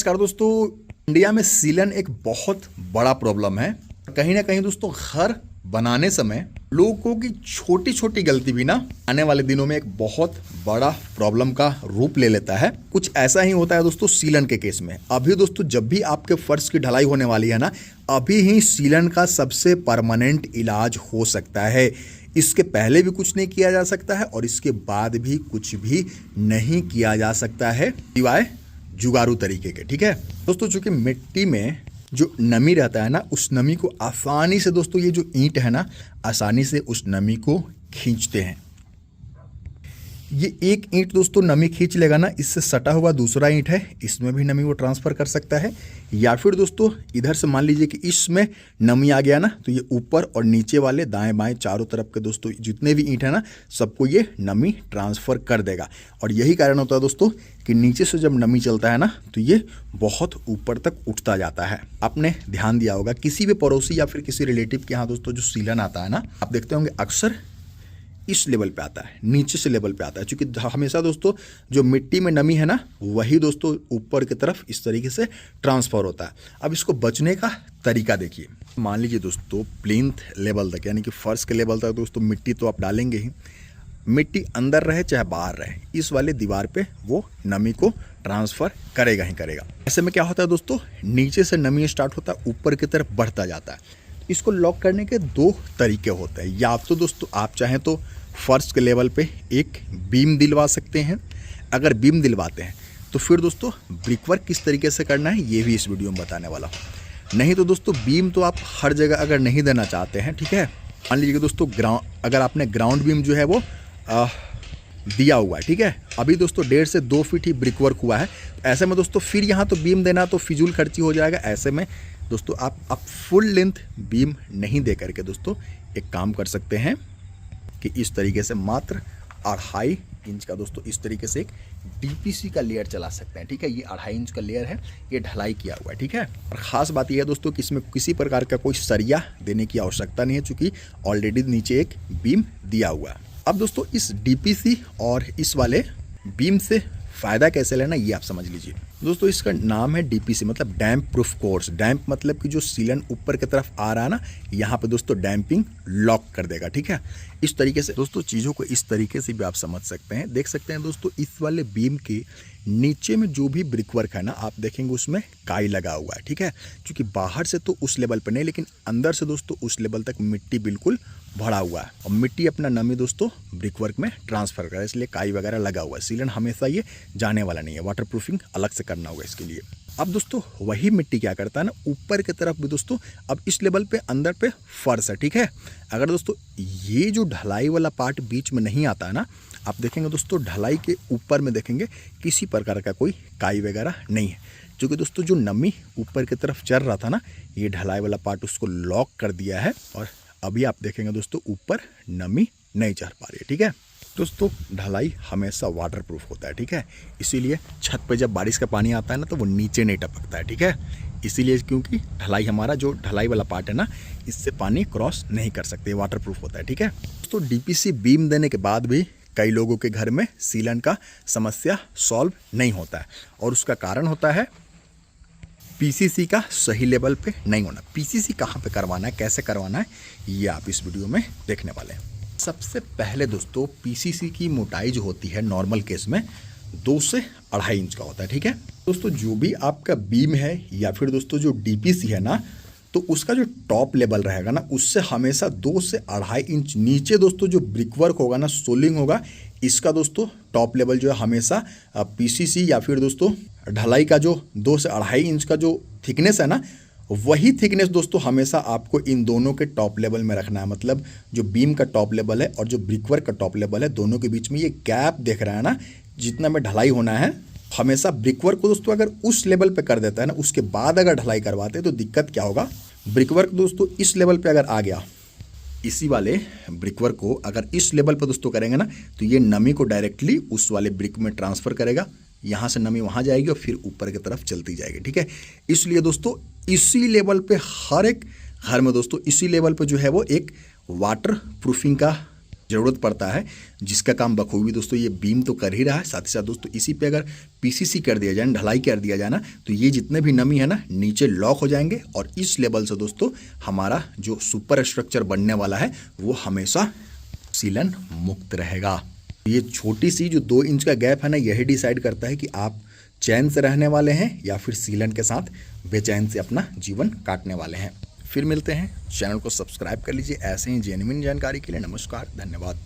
नमस्कार दोस्तों। इंडिया में सीलन एक बहुत बड़ा प्रॉब्लम है। कहीं ना कहीं दोस्तों घर बनाने समय लोगों की छोटी छोटी गलती भी ना आने वाले दिनों में एक बहुत बड़ा प्रॉब्लम का रूप ले लेता है। कुछ ऐसा ही होता है दोस्तों सीलन के केस में। अभी दोस्तों जब भी आपके फर्श की ढलाई होने वाली है ना, अभी ही सीलन का सबसे परमानेंट इलाज हो सकता है। इसके पहले भी कुछ नहीं किया जा सकता है और इसके बाद भी कुछ भी नहीं किया जा सकता है सिवाय जुगाड़ू तरीके के। ठीक है दोस्तों, चूंकि मिट्टी में जो नमी रहता है ना, उस नमी को आसानी से दोस्तों ये जो ईंट है ना, आसानी से उस नमी को खींचते हैं। ये एक ईंट दोस्तों नमी खींच लेगा ना, इससे सटा हुआ दूसरा ईंट है, इसमें भी नमी वो ट्रांसफ़र कर सकता है। या फिर दोस्तों इधर से मान लीजिए कि इसमें नमी आ गया ना, तो ये ऊपर और नीचे वाले दाएं बाएं चारों तरफ के दोस्तों जितने भी ईंट है ना, सबको ये नमी ट्रांसफ़र कर देगा। और यही कारण होता है दोस्तों कि नीचे से जब नमी चलता है ना, तो ये बहुत ऊपर तक उठता जाता है। आपने ध्यान दिया होगा किसी भी पड़ोसी या फिर किसी रिलेटिव के यहाँ दोस्तों जो सीलन आता है ना, आप देखते होंगे अक्सर इस लेवल पे आता है, नीचे से लेवल पे आता है। क्योंकि हमेशा दोस्तों जो मिट्टी में नमी है ना, वही दोस्तों ऊपर की तरफ इस तरीके से ट्रांसफ़र होता है। अब इसको बचने का तरीका देखिए। मान लीजिए दोस्तों प्लिंथ लेवल तक, यानी कि फर्श के लेवल तक दोस्तों मिट्टी तो आप डालेंगे ही, मिट्टी अंदर रहे चाहे बाहर रहे, इस वाले दीवार पे वो नमी को ट्रांसफ़र करेगा ही करेगा। ऐसे में क्या होता है दोस्तों, नीचे से नमी स्टार्ट होता है, ऊपर की तरफ बढ़ता जाता है। इसको लॉक करने के दो तरीके होते हैं। या तो दोस्तों आप चाहें तो फर्श के लेवल पे एक बीम दिलवा सकते हैं। अगर बीम दिलवाते हैं तो फिर दोस्तों ब्रिकवर्क किस तरीके से करना है ये भी इस वीडियो में बताने वाला हूँ। नहीं तो दोस्तों बीम तो आप हर जगह अगर नहीं देना चाहते हैं, ठीक है, मान लीजिए दोस्तों अगर आपने ग्राउंड बीम जो है वो दिया हुआ है, ठीक है, अभी दोस्तों 1.5 से 2 फीट ही ब्रिकवर्क हुआ है, ऐसे में दोस्तों फिर यहाँ तो बीम देना तो फिजूल खर्ची हो जाएगा। ऐसे में दोस्तों आप फुल लेंथ बीम नहीं दे करके दोस्तों एक काम कर सकते हैं कि इस तरीके से मात्र 2.5 इंच का दोस्तों इस तरीके से एक डीपीसी का लेयर चला सकते हैं। ठीक है, ये 2.5 इंच का लेयर है, ये ढलाई किया हुआ है। ठीक है, और ख़ास बात यह है दोस्तों कि इसमें किसी प्रकार का कोई सरिया देने की आवश्यकता नहीं है, चूँकि ऑलरेडी नीचे एक बीम दिया हुआ है। अब दोस्तों इस डीपीसी और इस वाले बीम से फ़ायदा कैसे लेना ये आप समझ लीजिए। दोस्तों इसका नाम है डीपीसी, मतलब डैम्प प्रूफ कोर्स। डैम्प मतलब कि जो सीलन ऊपर की तरफ आ रहा है ना, यहाँ पे दोस्तों डैम्पिंग लॉक कर देगा। ठीक है, इस तरीके से दोस्तों चीज़ों को इस तरीके से भी आप समझ सकते हैं। देख सकते हैं दोस्तों इस वाले बीम के नीचे में जो भी ब्रिकवर्क है ना, आप देखेंगे उसमें काई लगा हुआ है। ठीक है, क्योंकि बाहर से तो उस लेवल पर नहीं, लेकिन अंदर से दोस्तों उस लेवल तक मिट्टी बिल्कुल भरा हुआ है और मिट्टी अपना नमी दोस्तों ब्रिकवर्क में ट्रांसफ़र करे, इसलिए काई वगैरह लगा हुआ है। सीलन हमेशा ये जाने वाला नहीं है, वाटर प्रूफिंग अलग से करना होगा इसके लिए। अब दोस्तों वही मिट्टी क्या करता है ना, ऊपर की तरफ भी दोस्तों अब इस लेवल पे अंदर पे फर्श है। ठीक है, अगर दोस्तों ये जो ढलाई वाला पार्ट बीच में नहीं आता है ना, आप देखेंगे दोस्तों ढलाई के ऊपर में देखेंगे किसी प्रकार का कोई काई वगैरह नहीं है, क्योंकि दोस्तों जो नमी ऊपर की तरफ चल रहा था ना, ये ढलाई वाला पार्ट उसको लॉक कर दिया है और अभी आप देखेंगे दोस्तों ऊपर नमी नहीं चढ़ पा रही है। ठीक है दोस्तों, ढलाई हमेशा वाटर प्रूफ होता है। ठीक है, इसीलिए छत पे जब बारिश का पानी आता है ना, तो वो नीचे नहीं टपकता है। ठीक है, इसीलिए क्योंकि ढलाई हमारा जो ढलाई वाला पार्ट है ना, इससे पानी क्रॉस नहीं कर सकते, वाटर प्रूफ होता है। ठीक है दोस्तों, डीपीसी बीम देने के बाद भी कई लोगों के घर में सीलन का समस्या सॉल्व नहीं होता है और उसका कारण होता है पीसीसी का सही लेवल पे नहीं होना। पीसीसी कहाँ पे करवाना है, कैसे करवाना है, ये आप इस वीडियो में देखने वाले हैं। सबसे पहले दोस्तों पीसीसी की मोटाई जो होती है नॉर्मल केस में 2 से 2.5 इंच का होता है। ठीक है दोस्तों, जो भी आपका बीम है या फिर दोस्तों जो डीपीसी है ना, तो उसका जो टॉप लेवल रहेगा ना, उससे हमेशा 2 से 2.5 इंच नीचे दोस्तों जो ब्रिकवर्क होगा ना, सोलिंग होगा, इसका दोस्तों टॉप लेवल जो है हमेशा पीसीसी या फिर दोस्तों ढलाई का जो 2 से 2.5 इंच का जो थिकनेस है ना, वही थिकनेस दोस्तों हमेशा आपको इन दोनों के टॉप लेवल में रखना है। मतलब जो बीम का टॉप लेवल है और जो ब्रिकवर्क का टॉप लेवल है, दोनों के बीच में ये गैप देख रहा है ना, जितना में ढलाई होना है, हमेशा ब्रिकवर्क को दोस्तों अगर उस लेवल पे कर देता है ना, उसके बाद अगर ढलाई करवाते हैं तो दिक्कत क्या होगा, ब्रिकवर्क दोस्तों इस लेवल पे अगर आ गया, इसी वाले ब्रिकवर्क को अगर इस लेवल पे दोस्तों करेंगे ना, तो ये नमी को डायरेक्टली उस वाले ब्रिक में ट्रांसफ़र करेगा, यहाँ से नमी वहाँ जाएगी और फिर ऊपर की तरफ चलती जाएगी। ठीक है, इसलिए दोस्तों इसी लेवल पे हर एक घर में दोस्तों इसी लेवल पे जो है वो एक वाटर प्रूफिंग का ज़रूरत पड़ता है, जिसका काम बखूबी दोस्तों ये बीम तो कर ही रहा है। साथ ही साथ दोस्तों इसी पे अगर पीसीसी कर दिया जाए, ढलाई कर दिया जाए ना, तो ये जितने भी नमी है ना नीचे लॉक हो जाएंगे और इस लेवल से दोस्तों हमारा जो सुपर स्ट्रक्चर बनने वाला है वो हमेशा सीलन मुक्त रहेगा। ये छोटी सी जो 2 इंच का गैप है ना, यही डिसाइड करता है कि आप चैन से रहने वाले हैं या फिर सीलन के साथ बेचैन से अपना जीवन काटने वाले हैं। फिर मिलते हैं, चैनल को सब्सक्राइब कर लीजिए ऐसे ही जेन्युइन जानकारी के लिए। नमस्कार, धन्यवाद।